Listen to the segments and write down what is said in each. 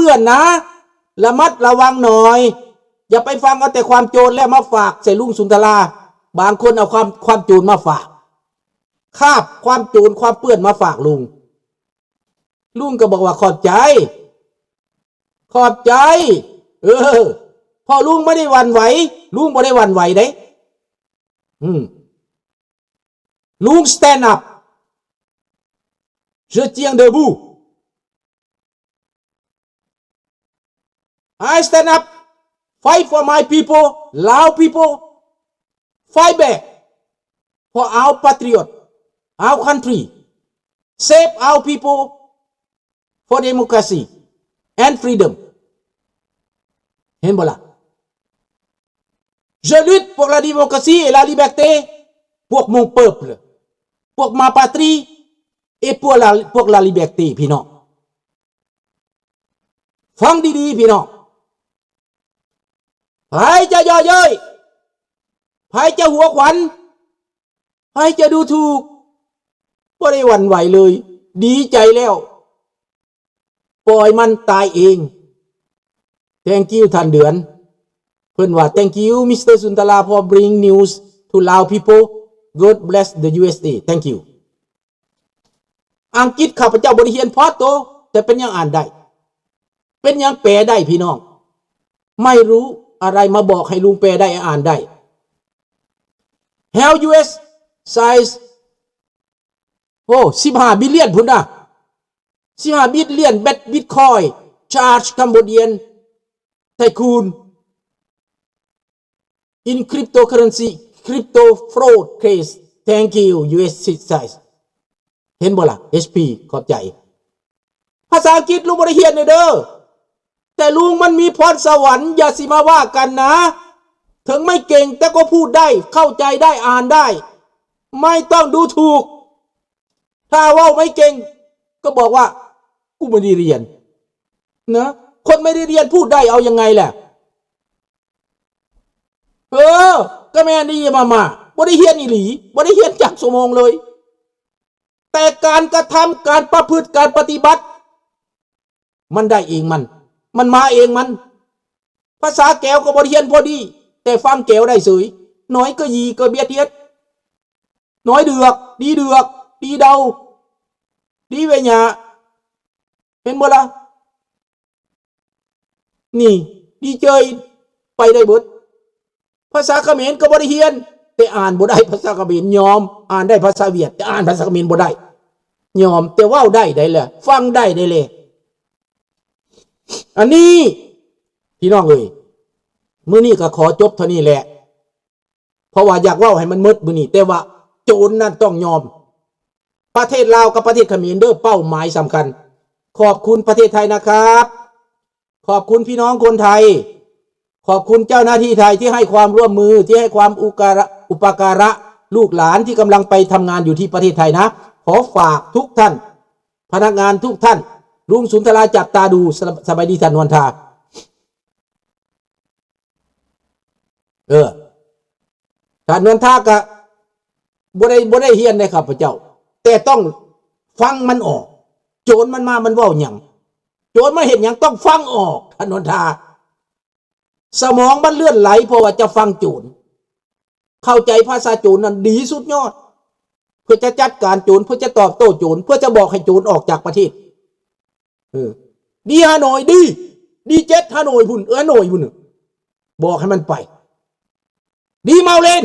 พื่อนๆนะระมัดระวังหน่อยอย่าไปฟังเอาแต่ความโจรแล้วมาฝากใส่ลุงสุนทราบางคนเอาความโจรมาฝากคาบความโจรความเปื้อนมาฝากลุงก็บอกว่าขอบใจพอลุงไม่ได้หวั่นไหวลุงไม่ได้หวั่นไหวเด้ลุง stand up je tiens debout I stand up fight for my people Lao people fight back for our patriot our country save our people for democracy and freedom เห็นบ่ล่ะ Je lutte pour la démocratie et la liberté pour mon peuple pour ma patrie et pour la liberté พี่น้องฟังดีๆพี่น้องใครจะย่อเย้ยใครจะหัวขวัญใครจะดูถูกบ่ได้หวั่นไหวเลยดีใจแล้วปล่อยมันตายเอง Thank you ท่านเดือนเพิ่นว่า Thank you Mr. Suntala for bring news to Lao people God bless the USA Thank you อังกฤษข้าพเจ้าบ่ได้เรียนพอโตแต่เป็นยังอ่านได้เป็นยังแปลได้พี่น้องไม่รู้อะไรมาบอกให้ลุงแปลได้อ่านได้ How US size 15 บิลเลียนพุ่นน่ะ15 บิลเลียนBitcoin charge Cambodian tycoon in cryptocurrency crypto fraud case Thank you US size เห็นบ่ล่ะ HP ขอบใจภาษาอังกฤษลุงบ่ได้เรียนเด้อแต่ลุงมันมีพรสวรรค์อย่าสิมาว่ากันนะถึงไม่เก่งแต่ก็พูดได้เข้าใจได้อ่านได้ไม่ต้องดูถูกถ้าว่าไม่เก่งก็บอกว่ากูไม่ได้เรียนนะคนไม่ได้เรียนพูดได้เอายังไงแหละก็แม่นี่มาบ่ได้เรียนอีหลีบ่ได้เรียนจากสมองเลยแต่การกระทำการประพฤติการปฏิบัติมันได้เองมันมาเองมันภาษาแก้วก็บ่ได้เรียนพอดีแต่ฟังแก้วได้สวยน้อยก็ยีก็เบียดเทียดน้อยเดือกดีเดาดีเวญาเห็นบ่ล่ะนี่ดีเจยไปได้เบิดภาษาเขมรก็บ่ได้เรียนแต่อ่านบ่ได้ภาษาเขมรยอมอ่านได้ภาษาเวียดแต่อ่านภาษาเขมรบ่ได้ยอมแต่เว้าได้แหละฟังได้เลยอันนี้พี่น้องเอ้ยมื้อนี้ก็ขอจบเท่านี้แหละเพราะว่าอยากเว้าให้มันหมดมื้อนี้แต่ว่าโจรนั่นต้องยอมประเทศลาวกับประเทศเขมรเด้อเป้าหมายสำคัญขอบคุณประเทศไทยนะครับขอบคุณพี่น้องคนไทยขอบคุณเจ้าหน้าที่ไทยที่ให้ความร่วมมือที่ให้ความอุปการะลูกหลานที่กำลังไปทำงานอยู่ที่ประเทศไทยนะขอฝากทุกท่านพนักงานทุกท่านลุงสุนทราจับตาดูสบายดีท่านนวลธาท่านนวลธาก็บ่ได้เฮียนได้ครับพระเจ้าแต่ต้องฟังมันออกโจรมันมามันเว้าหยังโจรมาเห็นหยังต้องฟังออกท่านนวลธาสมองมันเลื่อนไหลเพราะว่าจะฟังโจรเข้าใจภาษาโจรนั้นดีสุดยอดเพื่อจะจัดการโจรเพื่อจะตอบโต้โจรเพื่อจะบอกให้โจรออกจากประเทศดีฮานอยดีเจ็ดฮานอยพุ่นฮานอยพุ่นบอกให้มันไปดีเมาเลน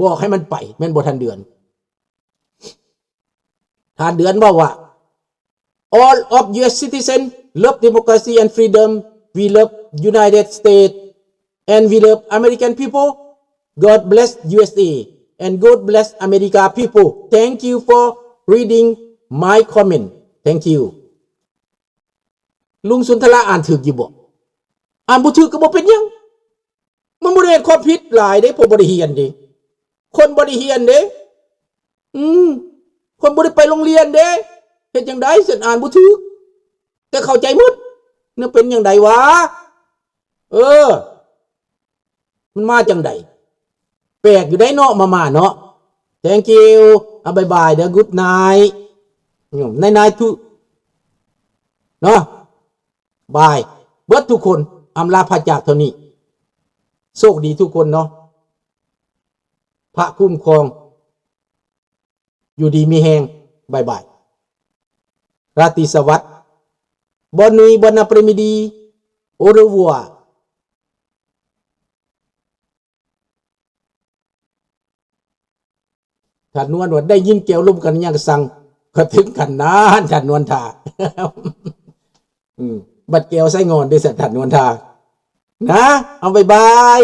บอกให้มันไปแม่นบ่ทันเดือนว่า all of US citizens love democracy and freedom we love United States and we love American people God bless USA and God bless America people thank you for reading my comment thank you ลุงสุนทราอ่านถูกอยู่บ่อ่านบ่ถูกก็บ่เป็นหยังมันบ่ได้เฮ็ดความผิดหลายเด้ผมบ่ได้เรียนเด้คนบ่ได้เรียนเด้คนบ่ได้ไปโรงเรียนเด้เฮ็ดจังได๋สิอ่านบ่ถูกแต่เข้าใจหมดเนี่ยเป็นจังได๋วะมันมาจังได๋แปลกอยู่ได้เนาะมาเนาะ thank you bye bye the good night night to เนาะ บายเบิดทุกคนอำลาพระจากเท่านี้โชคดีทุกคนเนาะพระคุ้มครองอยู่ดีมีแหงบายบายราตรีสวัสดิ์Bonne nuit, bon après-midi. Au revoir. ท่านนวลว่าได้ยินเกี่ยวลมกันยังสั่งก็ถึงกันนานท่านนวลทา บัดเกี่ยวใส่งอนด้วยสัตว์ท่านนวลทานะเอาบาย